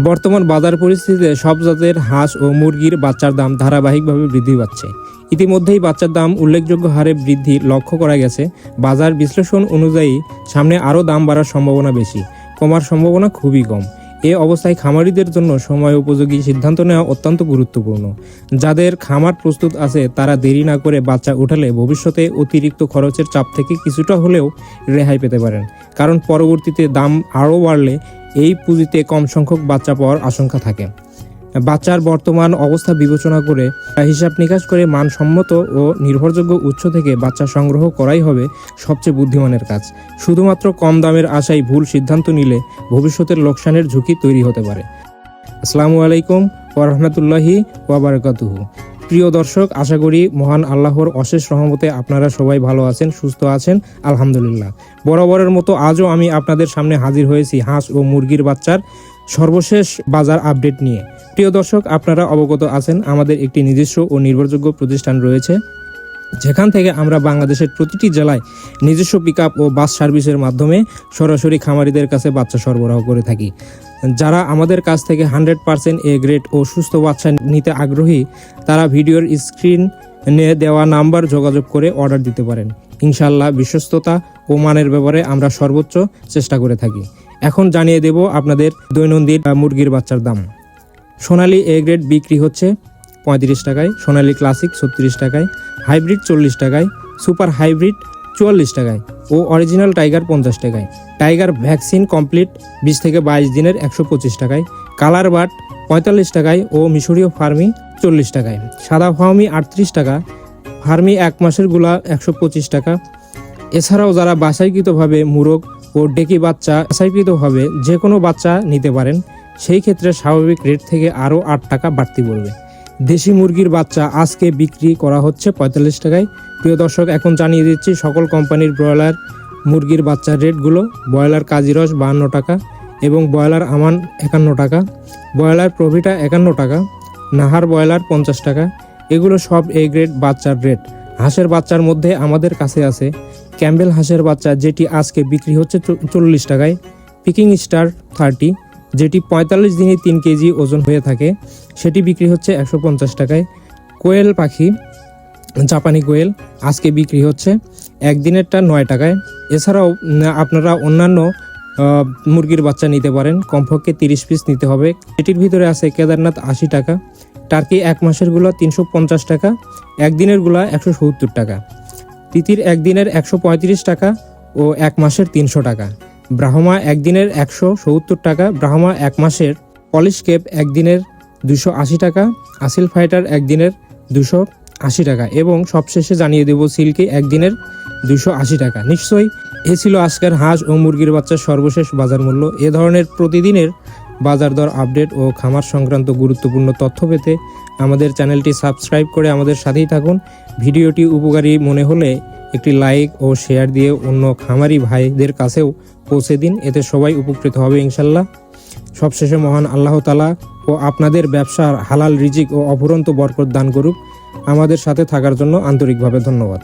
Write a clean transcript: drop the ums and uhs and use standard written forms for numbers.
বর্তমান বাজার পরিস্থিতিতে সব জাতের হাঁস ও মুরগির বাচ্চার দাম ধারাবাহিকভাবে বৃদ্ধি পাচ্ছে। ইতিমধ্যেই বাচ্চার দাম উল্লেখযোগ্য হারে বৃদ্ধি লক্ষ্য করা গেছে। বাজার বিশ্লেষণ অনুযায়ী সামনে আরও দাম বাড়ার সম্ভাবনা বেশি, কমার সম্ভাবনা খুবই কম। এ অবস্থায় খামারিদের জন্য সময় উপযোগী সিদ্ধান্ত নেওয়া অত্যন্ত গুরুত্বপূর্ণ। যাদের খামার প্রস্তুত আছে তারা দেরি না করে বাচ্চা উঠালে ভবিষ্যতে অতিরিক্ত খরচের চাপ থেকে কিছুটা হলেও রেহাই পেতে পারেন, কারণ পরবর্তীতে দাম আরও বাড়লে এই পুঁজিতে কম সংখ্যক বাচ্চা পাওয়ার আশঙ্কা থাকে। বাচ্চার বর্তমান অবস্থা বিবেচনা করে হিসাব নিকাশ করে মানসম্মত ও নির্ভরযোগ্য উৎস থেকে বাচ্চা সংগ্রহ করাই হবে সবচেয়ে বুদ্ধিমানের কাজ। শুধুমাত্র কম দামের আশায় ভুল সিদ্ধান্ত নিলে ভবিষ্যতের লোকসানের ঝুঁকি তৈরি হতে পারে। আসসালামু আলাইকুম ওয়া রাহমাতুল্লাহি ওয়া বারাকাতুহু। প্রিয় দর্শক, আশা করি মহান আল্লাহর অশেষ রহমতে আপনারা সবাই ভালো আছেন, সুস্থ আছেন, আলহামদুলিল্লাহ। বরাবরের মতো আজও আমি আপনাদের সামনে হাজির হয়েছি হাঁস ও মুরগির বাচ্চার সর্বশেষ বাজার আপডেট নিয়ে। প্রিয় দর্শক, আপনারা অবগত আছেন আমাদের একটি নিজস্ব ও নির্ভরযোগ্য প্রতিষ্ঠান রয়েছে, যেখান থেকে আমরা বাংলাদেশের প্রতিটি জেলায় নিজস্ব পিকআপ ও বাস সার্ভিসের মাধ্যমে সরাসরি খামারিদের কাছে বাচ্চা সরবরাহ করে থাকি। যারা আমাদের কাছ থেকে 100% এ গ্রেড ও সুস্থ বাচ্চা নিতে আগ্রহী তারা ভিডিওর স্ক্রিনে দেওয়া নাম্বার যোগাযোগ করে অর্ডার দিতে পারেন। ইনশাআল্লাহ বিশ্বস্ততা ও মানের ব্যাপারে আমরা সর্বোচ্চ চেষ্টা করে থাকি। এখন জানিয়ে দেব আপনাদের দৈনন্দিন মুরগির বাচ্চার দাম। সোনালী এ গ্রেড বিক্রি হচ্ছে 35 টাকায়, সোনালী ক্লাসিক 36 টাকায়, হাইব্রিড 40 টাকায়, সুপার হাইব্রিড 44 টাকায় ও অরিজিনাল টাইগার 50 টাকায়। টাইগার ভ্যাকসিন কমপ্লিট 20 থেকে 22 দিনের 125 টাকায়, কালার বাট 45 টাকায় ও মিশরীয় ফার্মি 40 টাকায়। সাদা ফার্মি 38 টাকা, ফার্মি 1 মাসের গুলা 125 টাকা। এছাড়াও যারা বাছাইকৃতভাবে মুরগ ও ডেকি বাচ্চা বাছাইকৃতভাবে যে কোনো বাচ্চা নিতে পারেন, সেই ক্ষেত্রে স্বাভাবিক রেট থেকে আরও 8 টাকা বাড়তি পড়বে। দেশি মুরগির বাচ্চা আজকে বিক্রি করা হচ্ছে 45 টাকায়। প্রিয় দর্শক, এখন জানিয়ে দিচ্ছি সকল কোম্পানির ব্রয়লার মুরগির বাচ্চার রেটগুলো। ব্রয়লার কাজিরস 52 টাকা এবং ব্রয়লার আমান 51 টাকা, ব্রয়লার প্রভিটা 51 টাকা, নাহার ব্রয়লার 50 টাকা। এগুলো সব এ গ্রেড বাচ্চার রেট। হাঁসের বাচ্চার মধ্যে আমাদের কাছে আছে ক্যাম্বেল হাঁসের বাচ্চা, যেটি আজকে বিক্রি হচ্ছে 40 টাকায়, পিকিং স্টার 30, যেটি 45 দিনে 3 কেজি ওজন হয়ে থাকে, সেটি বিক্রি হচ্ছে 150 টাকায়। কোয়েল পাখি, জাপানি কোয়েল, আজকে বিক্রি হচ্ছে একদিনেরটা 9 টাকায়। এছাড়াও আপনারা অন্যান্য মুরগির বাচ্চা নিতে পারেন, কমপক্ষে 30 পিস নিতে হবে। এটির ভিতরে আছে কেদারনাথ 80 টাকা, টার্কি 1 মাসেরগুলো 350 টাকা, একদিনেরগুলো 170 টাকা, তিতির একদিনের 135 টাকা ও 1 মাসের 300 টাকা, ব্রাহ্মা একদিনের 170 টাকা, ব্রাহ্মা 1 মাসের, পলিশ কেপ একদিনের 280 টাকা, আসিল ফাইটার একদিনের 280 টাকা এবং সবশেষে জানিয়ে দেব সিল্কি একদিনের 280 টাকা। নিশ্চয়ই এ ছিল আজকের হাঁস ও মুরগির বাচ্চার সর্বশেষ বাজার মূল্য। এ ধরনের প্রতিদিনের বাজার দর আপডেট ও খামার সংক্রান্ত গুরুত্বপূর্ণ তথ্য পেতে আমাদের চ্যানেলটি সাবস্ক্রাইব করে আমাদের সাথেই থাকুন। ভিডিওটি উপকারী মনে হলে একটি লাইক ও শেয়ার দিয়ে অন্য খামারি ভাইদের কাছেও পৌঁছে দিন, এতে সবাই উপকৃত হবে ইনশাল্লাহ। সবশেষে মহান আল্লাহ তাআলা ও আপনাদের ব্যবসার হালাল রিজিক ও অফুরন্ত বরকত দান করুক। আমাদের সাথে থাকার জন্য আন্তরিকভাবে ধন্যবাদ।